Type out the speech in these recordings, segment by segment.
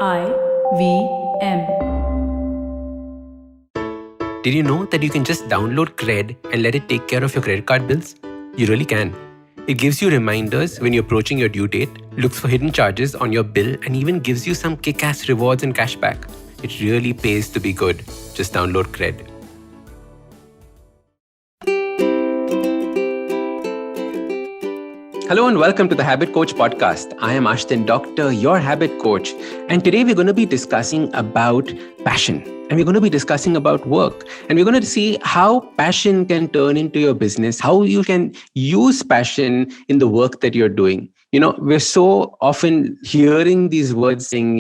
IVM. Did you know that you can just download Cred and let it take care of your credit card bills? You really can. It gives you reminders when you're approaching your due date, looks for hidden charges on your bill, and even gives you some kick-ass rewards and cashback. It really pays to be good. Just download Cred. Hello and welcome to the Habit Coach podcast. I am Ashton Doctor, your habit coach. And today we're going to be discussing about passion. And we're going to be discussing about work. And we're going to see how passion can turn into your business, how you can use passion in the work that you're doing. You know, we're so often hearing these words saying,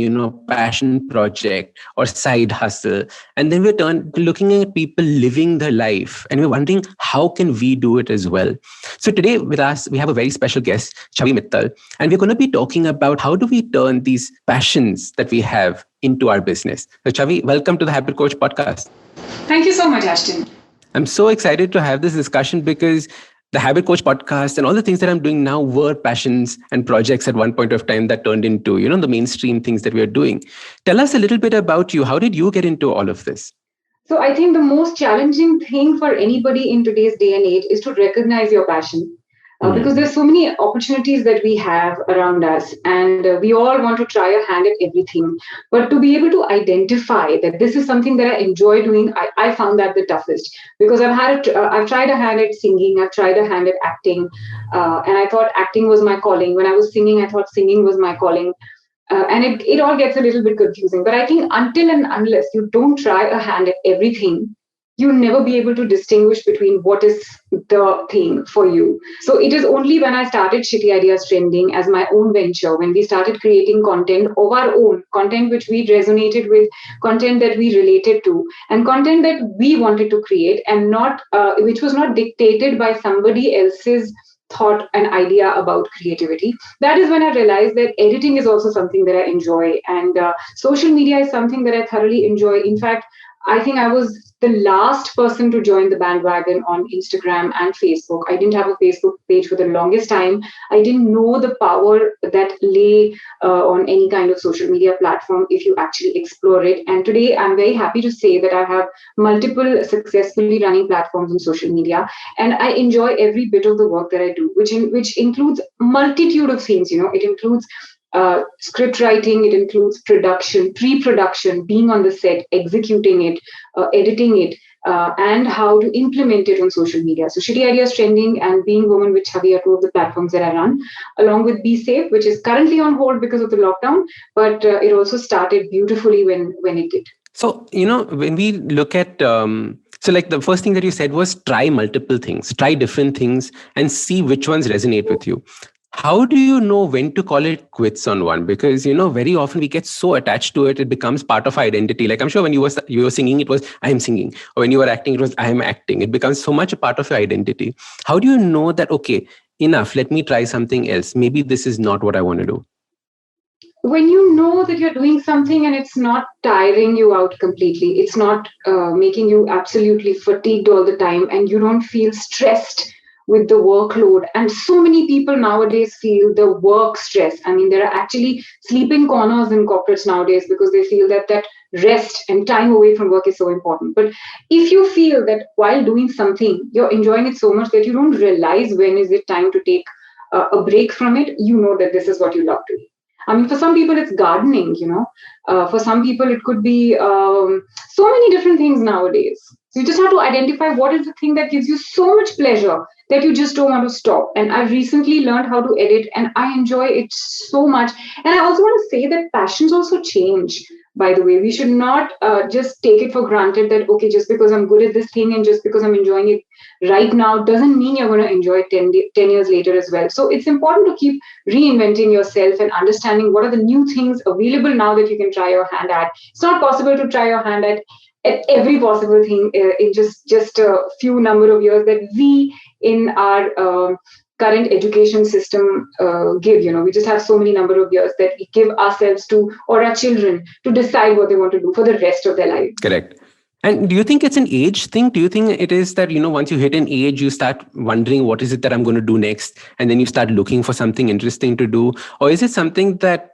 passion project or side hustle. And then we're looking at people living the life and we're wondering, how can we do it as well? So today with us, we have a very special guest, Chavi Mittal, and we're going to be talking about how do we turn these passions that we have into our business. So Chavi, welcome to the Habit Coach podcast. Thank you so much, Ashton. I'm so excited to have this discussion because the Habit Coach podcast and all the things that I'm doing now were passions and projects at one point of time that turned into, the mainstream things that we are doing. Tell us a little bit about you. How did you get into all of this? So I think the most challenging thing for anybody in today's day and age is to recognize your passion. Because there's so many opportunities that we have around us and we all want to try our hand at everything. But to be able to identify that this is something that I enjoy doing, I found that the toughest because I've tried a hand at singing, I've tried a hand at acting, and I thought acting was my calling. When I was singing, I thought singing was my calling. And it all gets a little bit confusing. But I think until and unless you don't try a hand at everything, you'll never be able to distinguish between what is the thing for you. So it is only when I started Shitty Ideas Trending as my own venture, when we started creating content of our own, content which we resonated with, content that we related to, and content that we wanted to create, and not which was not dictated by somebody else's thought and idea about creativity. That is when I realized that editing is also something that I enjoy, and social media is something that I thoroughly enjoy. In fact, I think I was the last person to join the bandwagon on Instagram and Facebook. I didn't have a Facebook page for the longest time. I didn't know the power that lay on any kind of social media platform if you actually explore it. And today I'm very happy to say that I have multiple successfully running platforms on social media. And I enjoy every bit of the work that I do, which includes multitude of things. It includes script writing, it includes production, pre-production, being on the set, executing it, editing it, and how to implement it on social media. So Shitty Ideas Trending and Being Woman with Chavi are two of the platforms that I run, along with Be Safe, which is currently on hold because of the lockdown, but it also started beautifully when it did. So, when we look at, so like the first thing that you said was try multiple things, try different things and see which ones resonate with you. How do you know when to call it quits on one? Because, very often we get so attached to it, it becomes part of our identity. Like I'm sure when you were singing, it was, I am singing. Or when you were acting, it was, I am acting. It becomes so much a part of your identity. How do you know that, okay, enough, let me try something else. Maybe this is not what I want to do. When you know that you're doing something and it's not tiring you out completely, it's not making you absolutely fatigued all the time, and you don't feel stressed with the workload. And so many people nowadays feel the work stress. I mean, there are actually sleeping corners in corporates nowadays because they feel that rest and time away from work is so important. But if you feel that while doing something, you're enjoying it so much that you don't realize when is it time to take a break from it, you know that this is what you love to do. I mean, for some people, it's gardening, for some people, it could be so many different things nowadays. So you just have to identify what is the thing that gives you so much pleasure that you just don't want to stop. And I've recently learned how to edit and I enjoy it so much. And I also want to say that passions also change. By the way, we should not just take it for granted that, okay, just because I'm good at this thing and just because I'm enjoying it right now doesn't mean you're going to enjoy it 10 years later as well. So it's important to keep reinventing yourself and understanding what are the new things available now that you can try your hand at. It's not possible to try your hand at every possible thing in just a few number of years that we in our current education system give. We just have so many number of years that we give ourselves to, or our children, to decide what they want to do for the rest of their life. Correct. And do you think it's an age thing? Do you think it is that, once you hit an age, you start wondering what is it that I'm going to do next? And then you start looking for something interesting to do? Or is it something that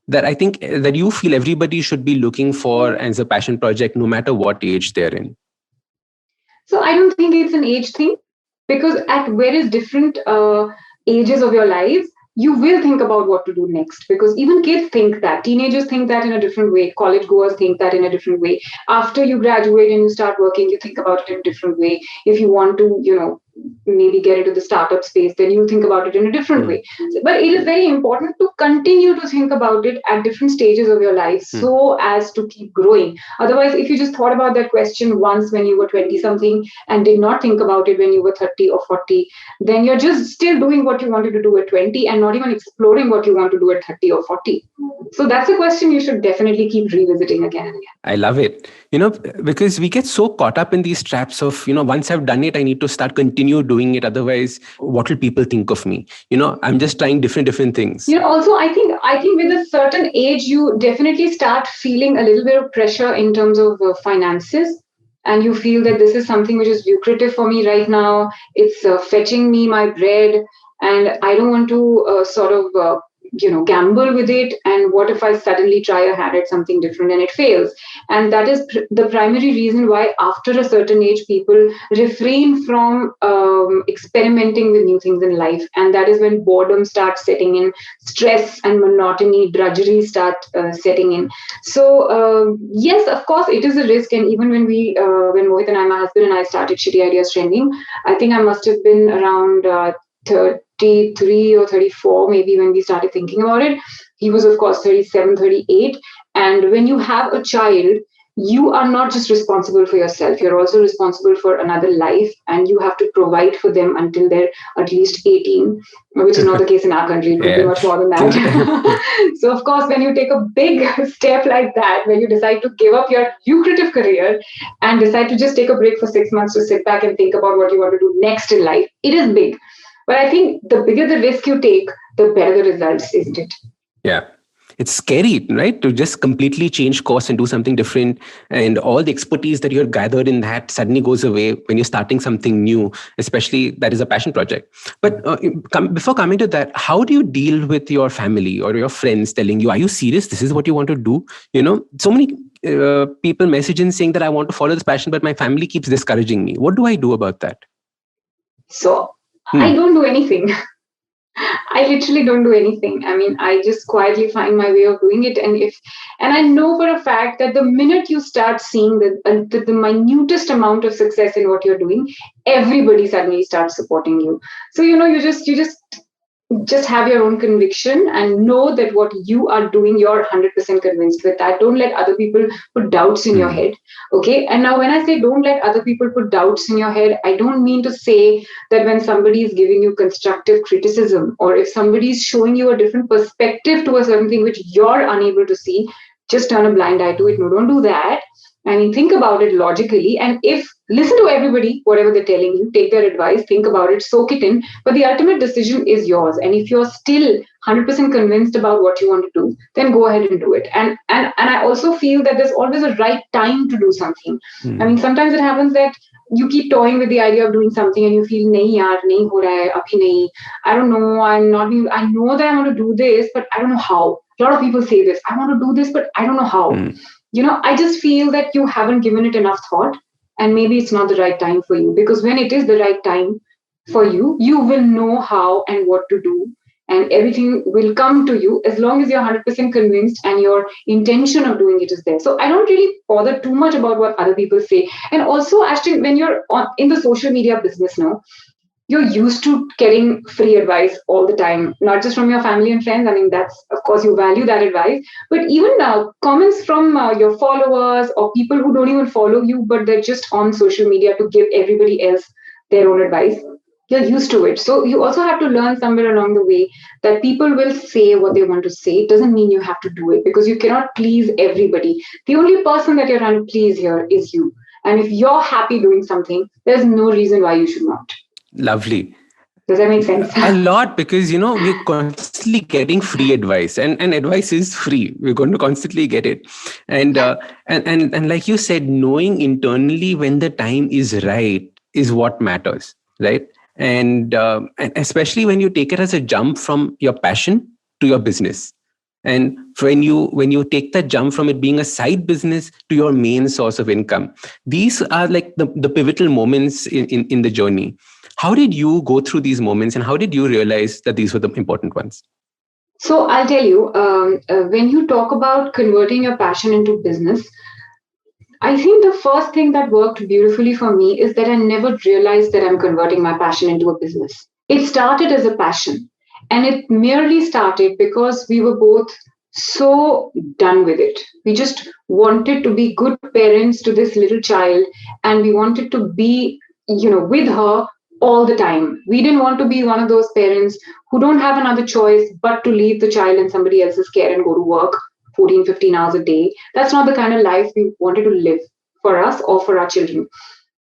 that I think that you feel everybody should be looking for as a passion project, no matter what age they're in? So I don't think it's an age thing, because at various different ages of your lives, you will think about what to do next, because even kids think that, teenagers think that in a different way, college goers think that in a different way. After you graduate and you start working, you think about it in a different way. If you want to, maybe get into the startup space, then you think about it in a different way. But it is very important to continue to think about it at different stages of your life, so as to keep growing. Otherwise, if you just thought about that question once when you were 20 something and did not think about it when you were 30 or 40, then you're just still doing what you wanted to do at 20 and not even exploring what you want to do at 30 or 40. So that's a question you should definitely keep revisiting again and again. I love it. Because we get so caught up in these traps of, once I've done it, I need to start continue doing it. Otherwise, what will people think of me? I'm just trying different things. Also, I think with a certain age, you definitely start feeling a little bit of pressure in terms of finances. And you feel that this is something which is lucrative for me right now. It's fetching me my bread, and I don't want to gamble with it. And what if I suddenly try a hand at something different and it fails? And that is the primary reason why after a certain age, people refrain from experimenting with new things in life. And that is when boredom starts setting in, stress and monotony, drudgery start setting in. So yes, of course, it is a risk. And even when Mohit and I, my husband and I, started Shitty Ideas Trending, I think I must have been around 33 or 34 maybe when we started thinking about it. He was, of course, 37, 38. And when you have a child, you are not just responsible for yourself, you're also responsible for another life, and you have to provide for them until they're at least 18, which is not the case in our country. It could be much more than that. So, of course, when you take a big step like that, when you decide to give up your lucrative career and decide to just take a break for 6 months to sit back and think about what you want to do next in life, it is big. But I think the bigger the risk you take, the better the results, isn't it? Yeah. It's scary, right? To just completely change course and do something different. And all the expertise that you're gathered in that suddenly goes away when you're starting something new, especially that is a passion project. But before coming to that, how do you deal with your family or your friends telling you, are you serious? This is what you want to do? So many people message in saying that I want to follow this passion, but my family keeps discouraging me. What do I do about that? So I don't do anything. I literally don't do anything. I mean, I just quietly find my way of doing it. And I know for a fact that the minute you start seeing the minutest amount of success in what you're doing, everybody suddenly starts supporting you. So, you just have your own conviction and know that what you are doing, you're 100% convinced with that. Don't let other people put doubts in your head. Okay. And now when I say don't let other people put doubts in your head, I don't mean to say that when somebody is giving you constructive criticism, or if somebody is showing you a different perspective to a certain thing which you're unable to see, just turn a blind eye to it. No, don't do that. I mean, think about it logically. And listen to everybody, whatever they're telling you, take their advice, think about it, soak it in. But the ultimate decision is yours. And if you're still 100% convinced about what you want to do, then go ahead and do it. And I also feel that there's always a right time to do something. I mean, sometimes it happens that you keep toying with the idea of doing something and you feel, nahi yaar, nahi ho raha hai, abhi nahi. I don't know, I know that I want to do this, but I don't know how. A lot of people say this, I want to do this, but I don't know how. I just feel that you haven't given it enough thought, and maybe it's not the right time for you. Because when it is the right time for you, you will know how and what to do, and everything will come to you as long as you're 100% convinced and your intention of doing it is there. So I don't really bother too much about what other people say. And also, Ashton, when you're in the social media business now, you're used to getting free advice all the time, not just from your family and friends. I mean, that's, of course, you value that advice. But even comments from your followers or people who don't even follow you, but they're just on social media to give everybody else their own advice. You're used to it. So you also have to learn somewhere along the way that people will say what they want to say. It doesn't mean you have to do it, because you cannot please everybody. The only person that you're trying to please here is you. And if you're happy doing something, there's no reason why you should not. Lovely. Does that make sense? A lot, because we're constantly getting free advice, and advice is free. We're going to constantly get it, and like you said, knowing internally when the time is right is what matters, right? And especially when you take it as a jump from your passion to your business. And when you take that jump from it being a side business to your main source of income, these are like the pivotal moments in the journey. How did you go through these moments, and how did you realize that these were the important ones? So I'll tell you, when you talk about converting your passion into business, I think the first thing that worked beautifully for me is that I never realized that I'm converting my passion into a business. It started as a passion, and it merely started because we were both so done with it. We just wanted to be good parents to this little child, and we wanted to be, with her all the time. We didn't want to be one of those parents who don't have another choice but to leave the child in somebody else's care and go to work 14, 15 hours a day. That's not the kind of life we wanted to live for us or for our children.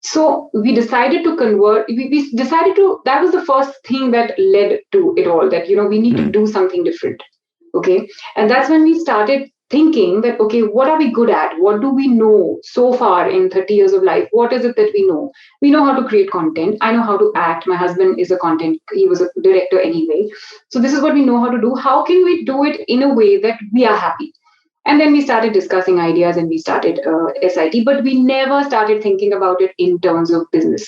So we decided to convert, we decided to, that was the first thing that led to it all, that, we need to do something different. Okay. And that's when we started thinking that, okay, what are we good at? What do we know so far in 30 years of life? What is it that we know? We know how to create content. I know how to act. My husband is he was a director anyway. So this is what we know how to do. How can we do it in a way that we are happy? And then we started discussing ideas and we started SIT, but we never started thinking about it in terms of business.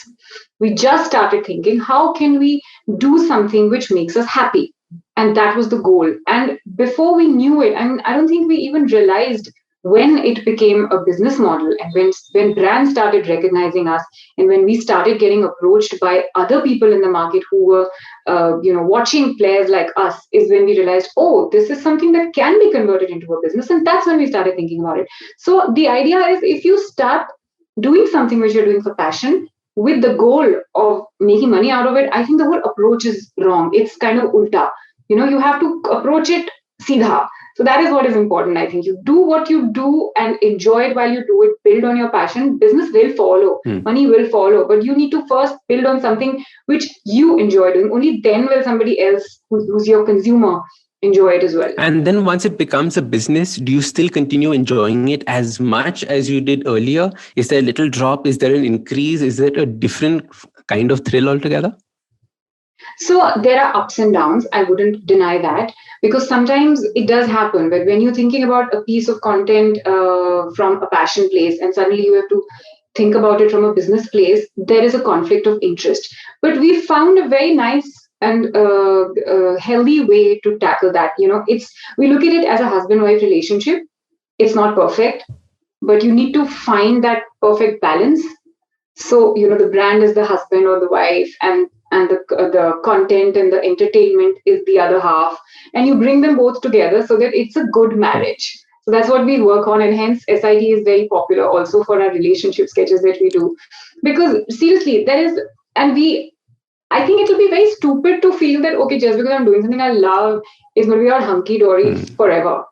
We just started thinking, how can we do something which makes us happy? And that was the goal. And before we knew it, and I don't think we even realized when it became a business model, and when brands started recognizing us, and when we started getting approached by other people in the market who were watching players like us, is when we realized, oh, this is something that can be converted into a business. And that's when we started thinking about it. So the idea is, if you start doing something which you're doing for passion with the goal of making money out of it, I think the whole approach is wrong. It's kind of ulta. You have to approach it seedha. So that is what is important. I think you do what you do and enjoy it while you do it. Build on your passion. Business will follow. Money will follow. But you need to first build on something which you enjoy doing. Only then will somebody else, who's your consumer, enjoy it as well. And then once it becomes a business, do you still continue enjoying it as much as you did earlier? Is there a little drop? Is there an increase? Is it a different kind of thrill altogether? So there are ups and downs. I wouldn't deny that, because sometimes it does happen. But when you're thinking about a piece of content from a passion place, and suddenly you have to think about it from a business place, there is a conflict of interest. But we found a very nice and healthy way to tackle that. We look at it as a husband-wife relationship. It's not perfect, but you need to find that perfect balance. So the brand is the husband or the wife, and the content and the entertainment is the other half, and you bring them both together so that it's a good marriage. So that's what we work on, and hence SIT is very popular also for our relationship sketches that we do, because seriously, I think it will be very stupid to feel that, okay, just because I'm doing something I love, it's going to be all hunky dory forever.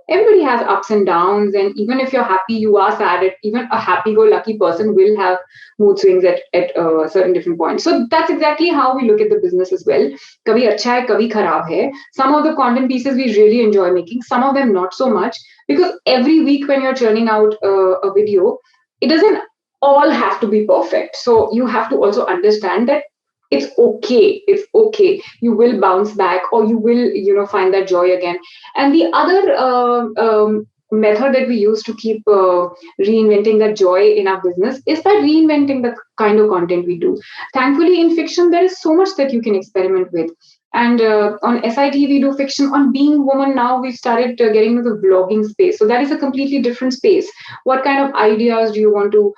Everybody has ups and downs, and even if you're happy, you are sad. Even a happy-go-lucky person will have mood swings at certain different points. So that's exactly how we look at the business as well. Kabhi acha hai, kabhi kharab hai. Some of the content pieces we really enjoy making, some of them not so much, because every week when you're churning out a video, it doesn't all have to be perfect. So you have to also understand that it's okay. You will bounce back, or you will find that joy again. And the other method that we use to keep reinventing that joy in our business is by reinventing the kind of content we do. Thankfully, in fiction, there is so much that you can experiment with. And on SIT, we do fiction. On Being Woman, now we've started getting into the vlogging space. So that is a completely different space. What kind of ideas do you want to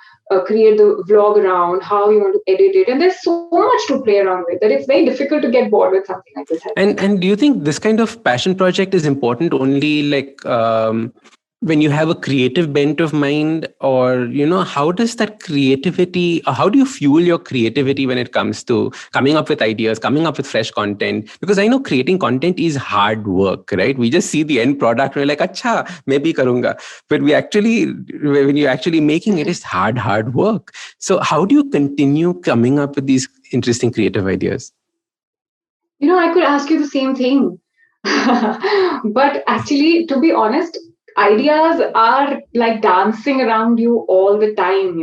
create the vlog around? How you want to edit it? And there's so much to play around with that it's very difficult to get bored with something like this. And do you think this kind of passion project is important only when you have a creative bent of mind, or how does that creativity, or how do you fuel your creativity when it comes to coming up with ideas, coming up with fresh content? Because I know creating content is hard work, right? We just see the end product and we're like, acha, maybe karunga. But when you're actually making it, it's hard work. So how do you continue coming up with these interesting creative ideas? I could ask you the same thing. But actually, to be honest, ideas are like dancing around you all the time.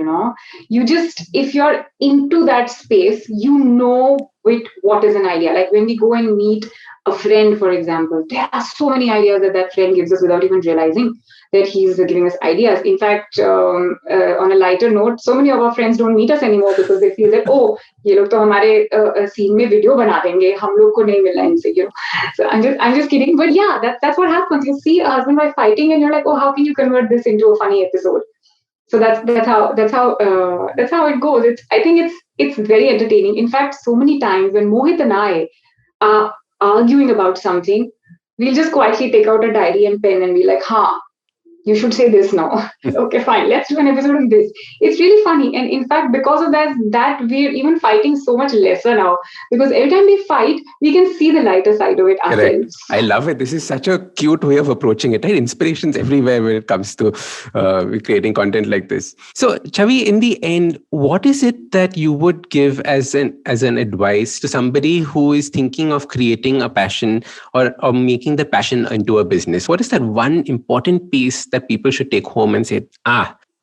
If you're into that space, with what is an idea. Like when we go and meet a friend, for example, there are so many ideas that friend gives us without even realizing that he's giving us ideas. In fact, on a lighter note, so many of our friends don't meet us anymore because they feel that, oh, ये लोग तो हमारे scene में video बना देंगे, हम लोग को नहीं मिलना इनसे, you know. So I'm just kidding, but yeah, that's what happens. You see a husband wife fighting, and you're like, oh, how can you convert this into a funny episode? So that's how it goes. I think it's very entertaining. In fact, so many times when Mohit and I are arguing about something, we'll just quietly take out a diary and pen and be like, you should say this now. Okay, fine. Let's do an episode on this. It's really funny. And in fact, because of that we're even fighting so much lesser now. Because every time we fight, we can see the lighter side of it ourselves. I love it. This is such a cute way of approaching it. Right? Inspirations everywhere when it comes to creating content like this. So, Chavi, in the end, what is it that you would give as an advice to somebody who is thinking of creating a passion or making the passion into a business? What is that one important piece that people should take home and say,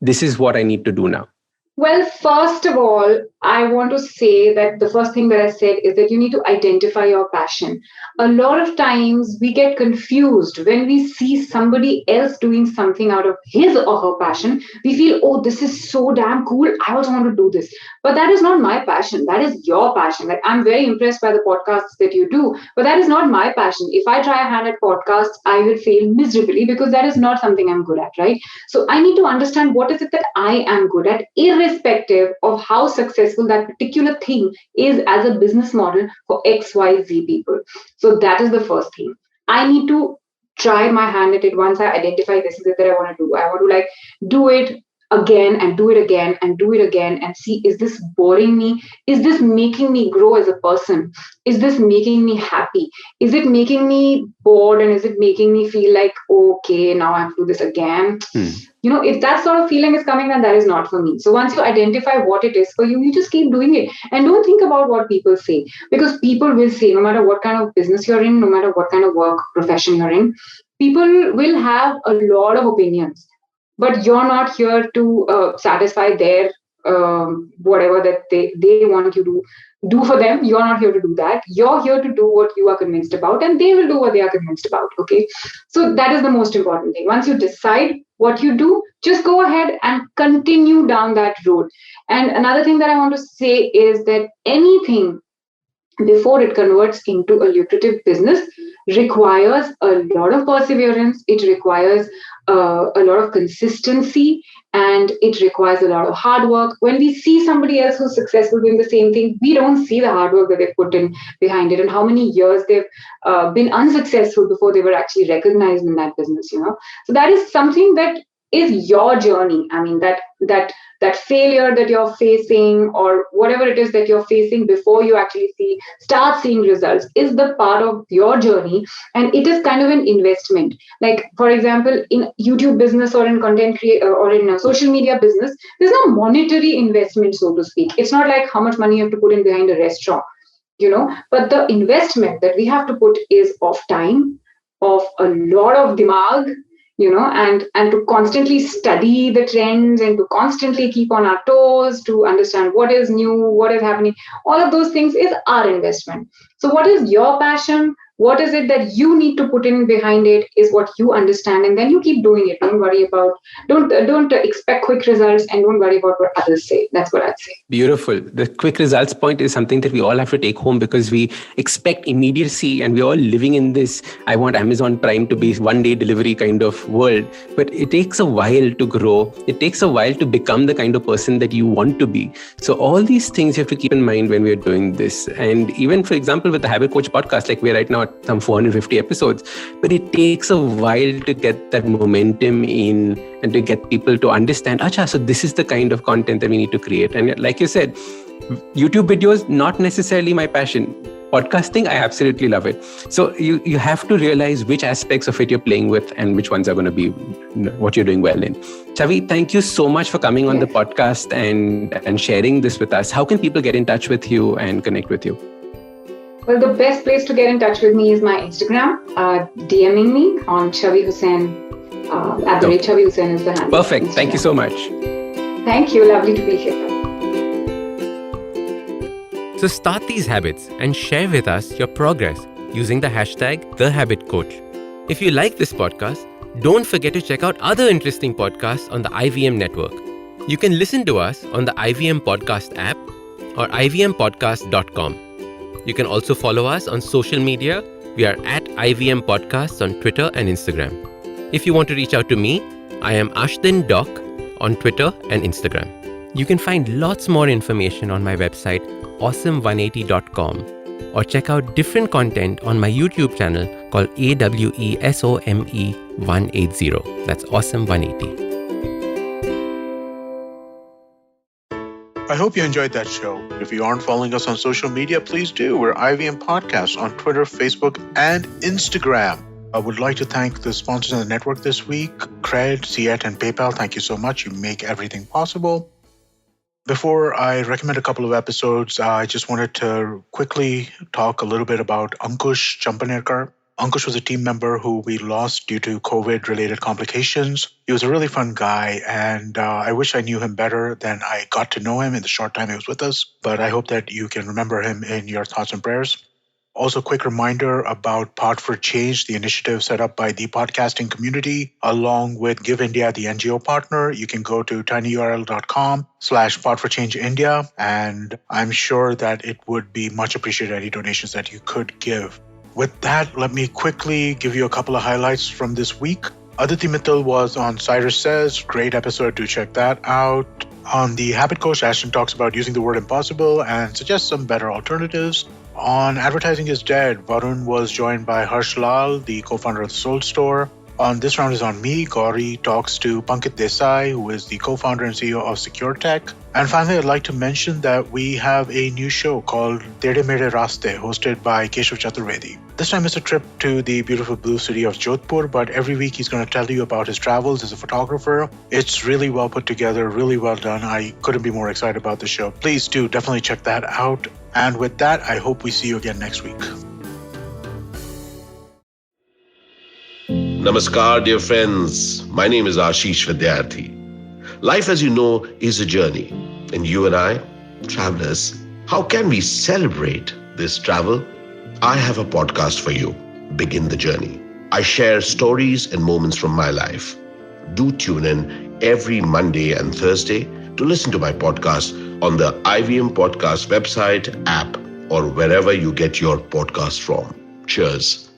this is what I need to do now? Well, first of all, I want to say that the first thing that I said is that you need to identify your passion. A lot of times we get confused when we see somebody else doing something out of his or her passion. We feel, oh, this is so damn cool. I also want to do this. But that is not my passion. That is your passion. Like, I'm very impressed by the podcasts that you do, but that is not my passion. If I try a hand at podcasts, I will fail miserably because that is not something I'm good at, right? So I need to understand what is it that I am good at, irrespective of how successful that particular thing is as a business model for XYZ people. So that is the first thing. I need to try my hand at it once I identify this is it that I want to do. I want to like do it again and do it again and do it again and see, is this boring me? Is this making me grow as a person? Is this making me happy? Is it making me bored? And is it making me feel like, okay, now I have to do this again? You know, if that sort of feeling is coming, then that is not for me. So once you identify what it is for you, you just keep doing it. And don't think about what people say, because people will say, no matter what kind of business you're in, no matter what kind of work profession you're in, people will have a lot of opinions. But you're not here to satisfy their whatever that they want you to do for them. You're not here to do that. You're here to do what you are convinced about, and they will do what they are convinced about. Okay. So that is the most important thing. Once you decide what you do, just go ahead and continue down that road. And another thing that I want to say is that anything before it converts into a lucrative business requires a lot of perseverance. It requires a lot of consistency, and it requires a lot of hard work. When we see somebody else who's successful doing the same thing, we don't see the hard work that they've put in behind it and how many years they've been unsuccessful before they were actually recognized in that business, you know. So that is something that is your journey. I mean, that failure that you're facing or whatever it is that you're facing before you actually start seeing results is the part of your journey, and it is kind of an investment. Like, for example, in YouTube business or in content or in social media business, there's no monetary investment, so to speak. It's not like how much money you have to put in behind a restaurant, you know, but the investment that we have to put is of time, of a lot of dimag, you know, and to constantly study the trends and to constantly keep on our toes to understand what is new, what is happening. All of those things is our investment. So what is your passion? What is it that you need to put in behind it is what you understand, and then you keep doing it. Don't worry about, don't expect quick results, and don't worry about what others say. That's what I'd say. Beautiful. The quick results point is something that we all have to take home because we expect immediacy, and we're all living in this, I want Amazon Prime to be one day delivery kind of world. But it takes a while to grow. It takes a while to become the kind of person that you want to be. So all these things you have to keep in mind when we're doing this. And even, for example, with the Habit Coach podcast, like we're right now at some 450 episodes, but it takes a while to get that momentum in and to get people to understand, so this is the kind of content that we need to create. And like you said, YouTube videos, not necessarily my passion. Podcasting, I absolutely love it. So you have to realize which aspects of it you're playing with and which ones are going to be what you're doing well in. Chavi, thank you so much for coming on the podcast and sharing this with us. How can people get in touch with you and connect with you? Well, the best place to get in touch with me is my Instagram. DMing me on Chavi Hussain. @Chavi Hussain is the handle. Perfect. Instagram. Thank you so much. Thank you. Lovely to be here. So start these habits and share with us your progress. using the hashtag #TheHabitCoach. If you like this podcast, don't forget to check out other interesting podcasts on the IVM network. You can listen to us on the IVM Podcast app or ivmpodcast.com. You can also follow us on social media. We are at IVM Podcasts on Twitter and Instagram. If you want to reach out to me, I am Ashdin Doc on Twitter and Instagram. You can find lots more information on my website, awesome180.com, or check out different content on my YouTube channel called AWESOME180. That's Awesome180. I hope you enjoyed that show. If you aren't following us on social media, please do. We're IVM Podcasts on Twitter, Facebook, and Instagram. I would like to thank the sponsors of the network this week, Cred, Ciet, and PayPal. Thank you so much. You make everything possible. Before I recommend a couple of episodes, I just wanted to quickly talk a little bit about Ankush Champanerkar. Ankush was a team member who we lost due to COVID-related complications. He was a really fun guy, and I wish I knew him better than I got to know him in the short time he was with us. But I hope that you can remember him in your thoughts and prayers. Also, a quick reminder about Pod for Change, the initiative set up by the podcasting community, along with Give India, the NGO partner. You can go to tinyurl.com/podforchangeindia, and I'm sure that it would be much appreciated, any donations that you could give. With that, let me quickly give you a couple of highlights from this week. Aditi Mittal was on Cyrus Says. Great episode, do check that out. On the Habit Coach, Ashton talks about using the word impossible and suggests some better alternatives. On Advertising is Dead, Varun was joined by Harsh Lal, the co-founder of the Soul Store. On This Round is on Me, Gauri talks to Pankit Desai, who is the co-founder and CEO of Secure Tech. And finally, I'd like to mention that we have a new show called Tere Mere Raste, hosted by Keshav Chaturvedi. This time it's a trip to the beautiful blue city of Jodhpur, but every week he's going to tell you about his travels as a photographer. It's really well put together, really well done. I couldn't be more excited about the show. Please do definitely check that out. And with that, I hope we see you again next week. Namaskar, dear friends. My name is Ashish Vidyarthi. Life, as you know, is a journey. And you and I, travelers, how can we celebrate this travel? I have a podcast for you, Begin the Journey. I share stories and moments from my life. Do tune in every Monday and Thursday to listen to my podcast on the IVM Podcast website, app, or wherever you get your podcast from. Cheers.